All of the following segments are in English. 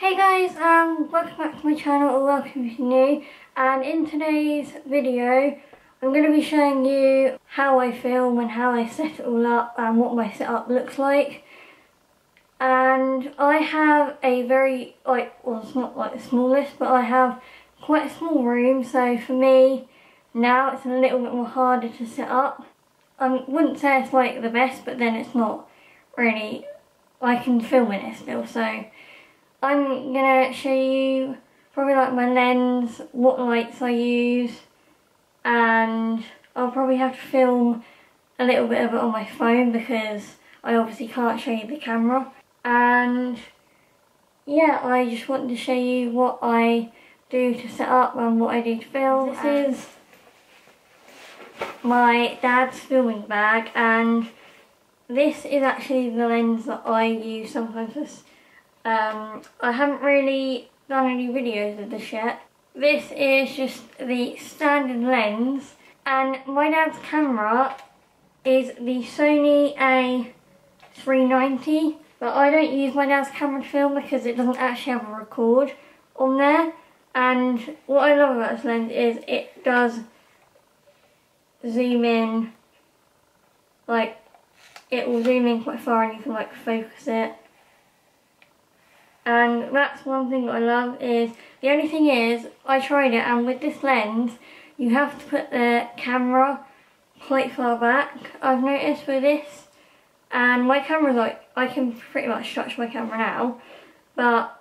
Hey guys, welcome back to my channel, or welcome if you're new, and in today's video I'm going to be showing you how I film and how I set it all up and what my setup looks like. And I have a very, well, it's not like the smallest, but I have quite a small room, so for me now it's a little bit more harder to set up. I wouldn't say it's like the best, but then it's not really, I can film in it still, so I'm gonna show you probably like my lens, what lights I use, and I'll probably have to film a little bit of it on my phone because I obviously can't show you the camera. And yeah, I just wanted to show you what I do to set up and what I do to film. This is my dad's filming bag, and this is actually the lens that I use sometimes for I haven't really done any videos of this yet. This is just the standard lens, and my dad's camera is the Sony A390, but I don't use my dad's camera to film because it doesn't actually have a record on there. And what I love about this lens is it does zoom in, like it will zoom in quite far and you can like focus it. And that's one thing that I love. Is the only thing is, I tried it, and with this lens you have to put the camera quite far back, I've noticed with this. And my camera's like, I can pretty much stretch my camera now, but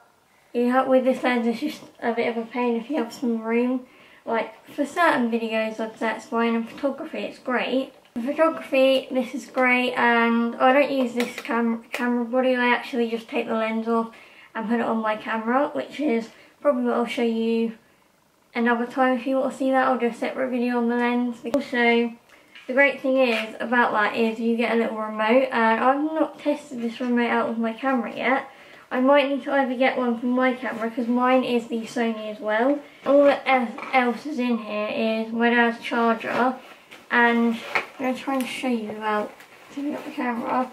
with this lens it's just a bit of a pain if you have some room. Like for certain videos I'd say it's fine, and photography it's great. For photography this is great, and I don't use this camera body, I actually just take the lens off and put it on my camera, which is probably what I'll show you another time. If you want to see that, I'll do a separate video on the lens. Also, the great thing is about that is you get a little remote, and I've not tested this remote out with my camera yet. I might need to either get one for my camera, because mine is the Sony as well. All that else is in here is my dad's charger, and I'm going to try and show you without setting up the camera,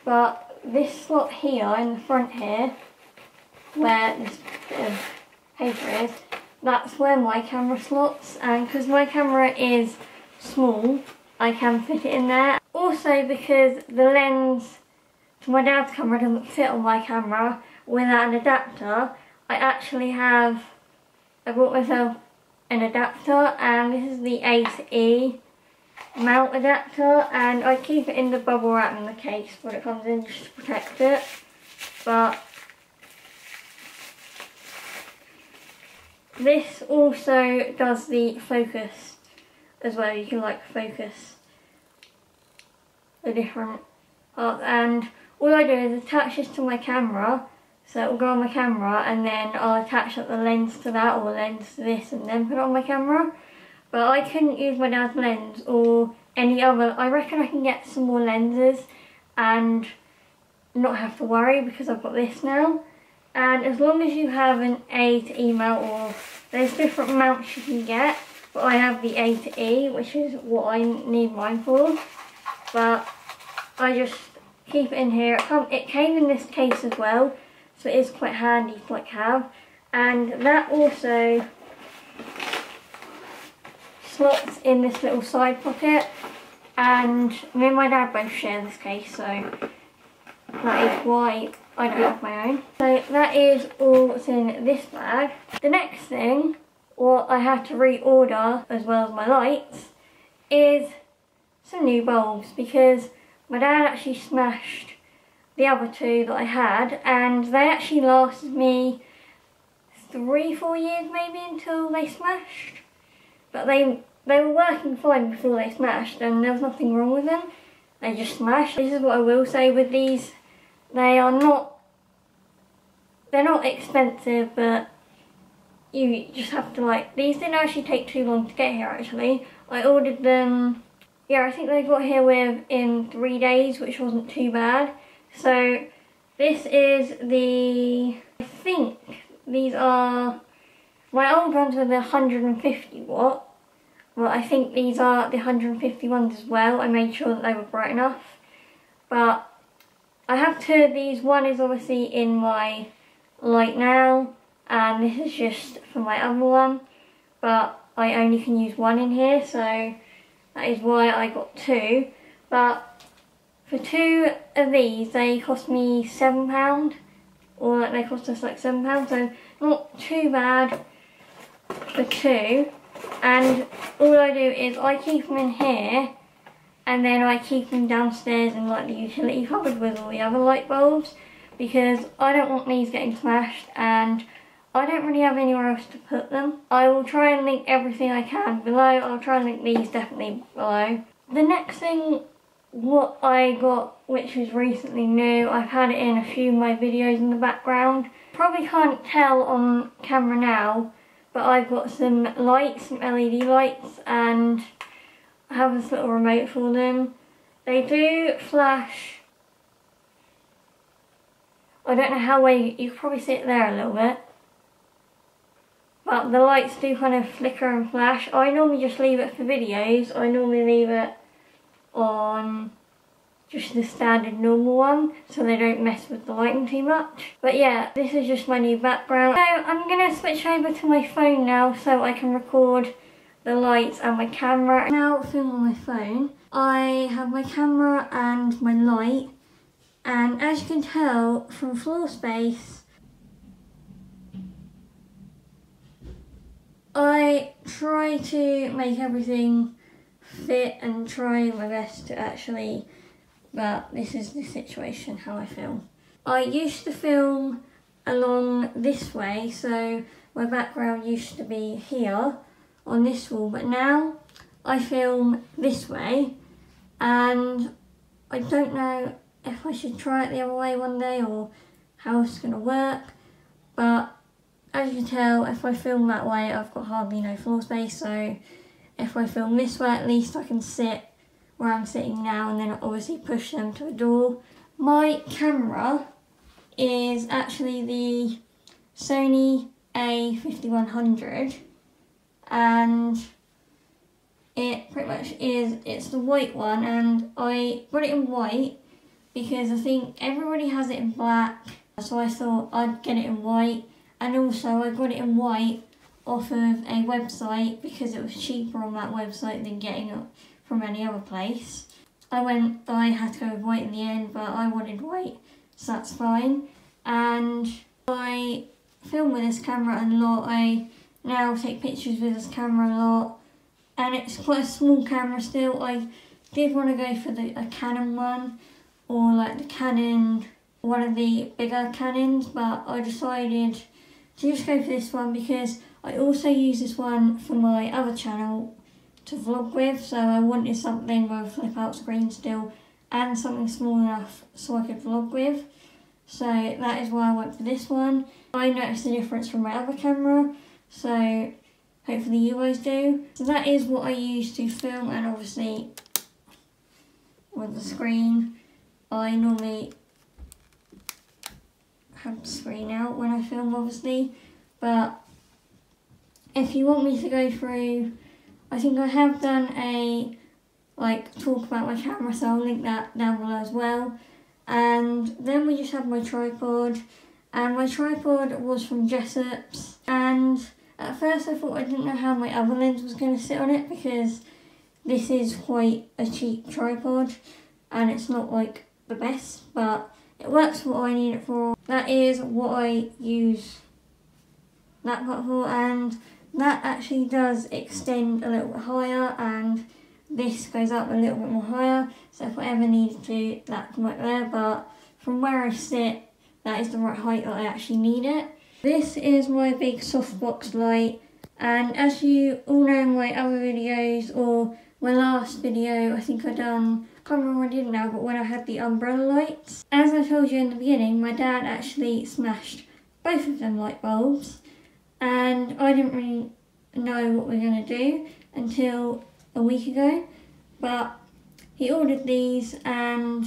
but this slot here in the front here, where this bit of paper is, that's where my camera slots, and because my camera is small I can fit it in there. Also, because the lens to my dad's camera doesn't fit on my camera without an adapter, I bought myself an adapter, and this is the A to E mount adapter, and I keep it in the bubble wrap in the case when it comes in just to protect it. But this also does the focus as well. You can like focus the different parts, and all I do is attach this to my camera, so it will go on my camera, and then I'll attach the lens to that, or the lens to this, and then put it on my camera. But I couldn't use my dad's lens or any other. I reckon I can get some more lenses and not have to worry because I've got this now. And as long as you have an A to E mount, or there's different mounts you can get, but I have the A to E, which is what I need mine for. But I just keep it in here. It came in this case as well, so it is quite handy to like have. And that also slots in this little side pocket, and me and my dad both share this case, so that is why I don't have my own. So that is all that's in this bag. The next thing, what I had to reorder as well as my lights, is some new bulbs, because my dad actually smashed the other two that I had, and they actually lasted me 3-4 years maybe until they smashed. But they were working fine before they smashed, and there was nothing wrong with them. They just smashed. This is what I will say with these. They're not expensive, but you just have to like, these didn't actually take too long to get here actually. I ordered them, yeah, I think they got here within 3 days, which wasn't too bad. So this is I think these are, my old ones were the 150 watt, but I think these are the 150 ones as well. I made sure that they were bright enough. But I have two of these. One is obviously in my light now, and this is just for my other one, but I only can use one in here, so that is why I got two. But for two of these, they cost me £7, or like they cost us like £7, so not too bad for two. And all I do is I keep them in here, and then I keep them downstairs in like the utility cupboard with all the other light bulbs, because I don't want these getting smashed and I don't really have anywhere else to put them. I will try and link everything I can below. I'll try and link these definitely below. The next thing what I got, which was recently new, I've had it in a few of my videos in the background. Probably can't tell on camera now, but I've got some lights, some LED lights, and I have this little remote for them. They do flash. I don't know how well you can probably see it there a little bit. But the lights do kind of flicker and flash. I normally just leave it for videos. I normally leave it on just the standard normal one, so they don't mess with the lighting too much. But yeah, this is just my new background. So I'm going to switch over to my phone now so I can record the lights and my camera. Now film on my phone. I have my camera and my light, and as you can tell from floor space, I try to make everything fit and try my best to actually, but this is the situation how I film. I used to film along this way, so my background used to be here on this wall, but now I film this way, and I don't know if I should try it the other way one day or how it's going to work, but as you can tell, if I film that way I've got hardly no floor space, so if I film this way at least I can sit where I'm sitting now and then obviously push them to the door. My camera is actually the Sony A5100, and it pretty much is, it's the white one, and I got it in white because I think everybody has it in black, so I thought I'd get it in white. And also I got it in white off of a website because it was cheaper on that website than getting it from any other place. I had to go with white in the end, but I wanted white, so that's fine. And I film with this camera a lot. I now take pictures with this camera a lot, and it's quite a small camera still. I did want to go for a Canon one, or like the Canon, one of the bigger Canons, but I decided to just go for this one because I also use this one for my other channel to vlog with, so I wanted something with a flip out screen still and something small enough so I could vlog with. So that is why I went for this one. I noticed the difference from my other camera, so hopefully you guys do. So that is what I use to film, and obviously with the screen, I normally have the screen out when I film obviously, but if you want me to go through, I think I have done a talk about my camera, so I'll link that down below as well. And then we just have my tripod, and my tripod was from Jessop's, and at first I thought I didn't know how my other lens was going to sit on it because this is quite a cheap tripod and it's not like the best, but it works for what I need it for. That is what I use that part for, and that actually does extend a little bit higher, and this goes up a little bit more higher, so if I ever need to, that can work there, but from where I sit, that is the right height that I actually need it. This is my big softbox light, and as you all know in my other videos, or my last video, I think I done, I can't remember what I did now, but when I had the umbrella lights. As I told you in the beginning, my dad actually smashed both of them light bulbs, and I didn't really know what we were going to do until a week ago, but he ordered these, and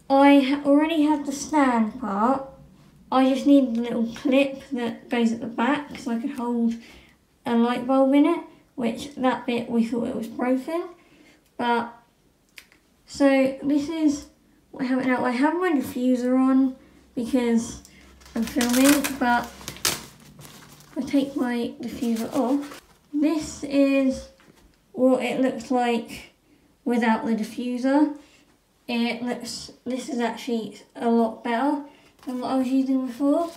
I already had the stand part. I just needed a little clip that goes at the back so I could hold a light bulb in it, which that bit we thought it was broken, but so this is what I have it now. I have my diffuser on because I'm filming, but if I take my diffuser off, this is what it looks like without the diffuser. This is actually a lot better than what I was using before.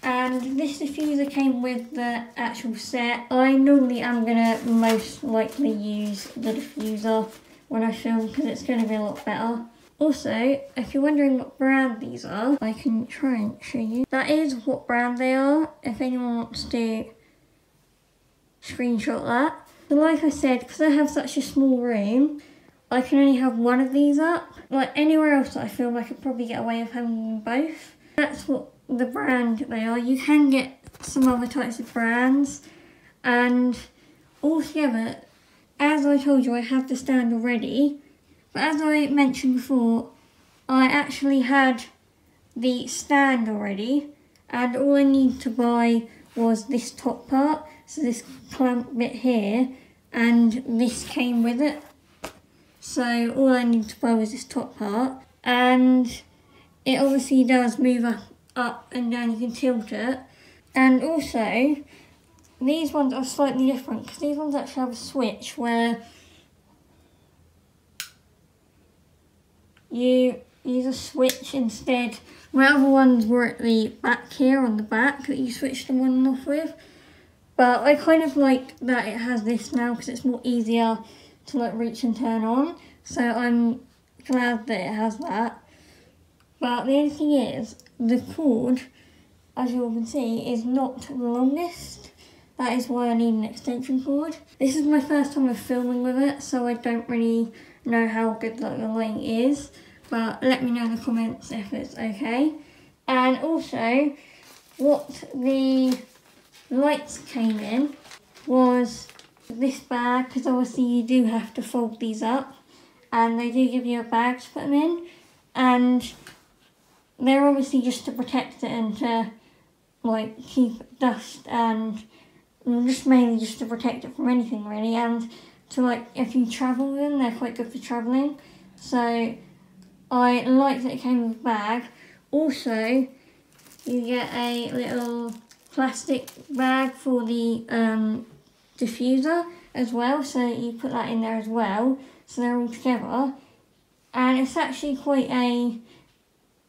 And this diffuser came with the actual set. I normally am going to most likely use the diffuser when I film because it's going to be a lot better. Also, if you're wondering what brand these are, I can try and show you. That is what brand they are, if anyone wants to screenshot that. So like I said, because I have such a small room, I can only have one of these up. Like anywhere else that I film, I could probably get away with having them both. That's what the brand they are. You can get some other types of brands, and altogether, as I told you, I have the stand already, but as I mentioned before, I actually had the stand already, and all I needed to buy was this top part, so this clamp bit here, and this came with it. So all I needed to buy was this top part, and it obviously does move up and down, you can tilt it. And also, these ones are slightly different because these ones actually have a switch where you use a switch instead. My other ones were at the back here on the back that you switch them on and off with. But I kind of like that it has this now because it's more easier to like reach and turn on. So I'm glad that it has that. But the only thing is, the cord, as you all can see, is not the longest. That is why I need an extension cord. This is my first time of filming with it, so I don't really know how good the lighting is. But let me know in the comments if it's okay. And also, what the lights came in was this bag, because obviously you do have to fold these up. And they do give you a bag to put them in. And they're obviously just to protect it and to like keep dust and just mainly just to protect it from anything really, and to like if you travel with them, they're quite good for travelling. So I like that it came with a bag. Also, you get a little plastic bag for the diffuser as well, so you put that in there as well, so they're all together. And it's actually quite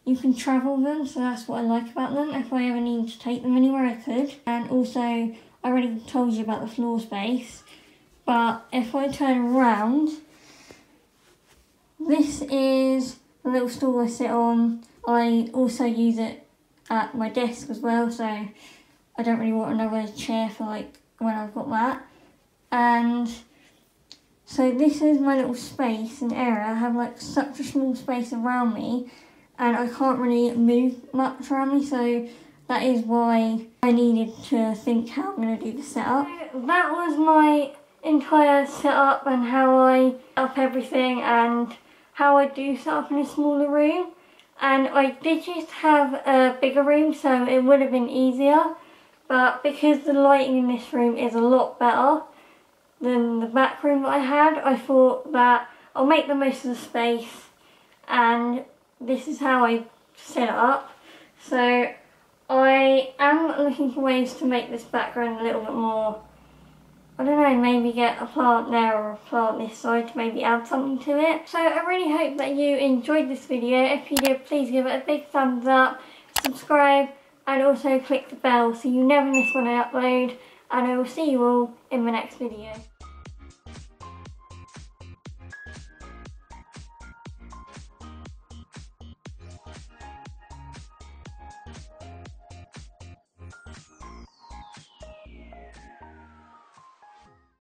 you can travel them, so that's what I like about them. If I ever need to take them anywhere, I could. And also, I already told you about the floor space, but if I turn around, this is the little stool I sit on. I also use it at my desk as well, so I don't really want another chair for like when I've got that. And so this is my little space and area. I have like such a small space around me, and I can't really move much around me, so that is why I needed to think how I'm going to do the setup. That was my entire setup and how I set up everything and how I do set up in a smaller room. And I did just have a bigger room, so it would have been easier, but because the lighting in this room is a lot better than the back room that I had, I thought that I'll make the most of the space, and this is how I set it up. So I am looking for ways to make this background a little bit more, I don't know, maybe get a plant there or a plant this side to maybe add something to it. So I really hope that you enjoyed this video. If you did, please give it a big thumbs up, subscribe, and also click the bell so you never miss when I upload. And I will see you all in my next video.